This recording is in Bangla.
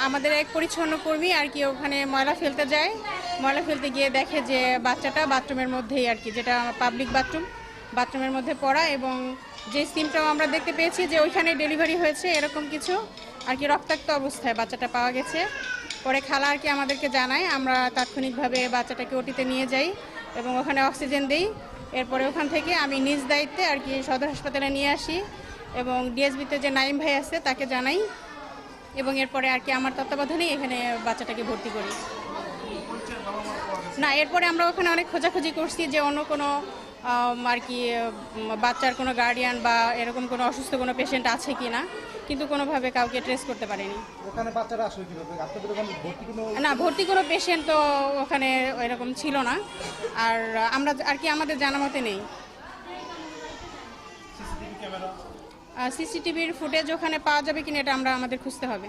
আমাদের এক পরিচ্ছন্ন কর্মী আর কি ওখানে ময়লা ফেলতে যায়, ময়লা ফেলতে গিয়ে দেখে যে বাচ্চাটা বাথরুমের মধ্যেই আর কি, যেটা পাবলিক বাথরুমের মধ্যে পড়া, এবং যে সিমটাও আমরা দেখতে পেয়েছি যে ওইখানে ডেলিভারি হয়েছে এরকম কিছু আর কি, রক্তাক্ত অবস্থায় বাচ্চাটা পাওয়া গেছে। পরে খালা আর কি আমাদেরকে জানায়, আমরা তাৎক্ষণিকভাবে বাচ্চাটাকে ওটিতে নিয়ে যাই এবং ওখানে অক্সিজেন দিই। এরপরে ওখান থেকে আমি নিজ দায়িত্বে আর কি সদর হাসপাতালে নিয়ে আসি এবং ডিএসবিতে যে নাইম ভাই আছে তাকে জানাই, এবং এরপরে আর কি আমার তত্ত্বাবধানেই এখানে বাচ্চাটাকে ভর্তি করি। না, এরপরে আমরা ওখানে অনেক খোঁজাখুঁজি করছি যে অন্য কোনো আর কি বাচ্চার কোনো গার্ডিয়ান বা এরকম কোনো অসুস্থ কোনো পেশেন্ট আছে কি না, কিন্তু কোনোভাবে কাউকে ট্রেস করতে পারিনি। ওখানে বাচ্চারা আসলে কিভাবে? আপনাদের ওখানে না, ভর্তি কোনো পেশেন্ট তো ওখানে এরকম ছিল না, আর আমরা আর কি আমাদের জানা মতে নেই। সিসিটিভির ফুটেজ ওখানে পাওয়া যাবে কিনা এটা আমাদের খুঁজতে হবে।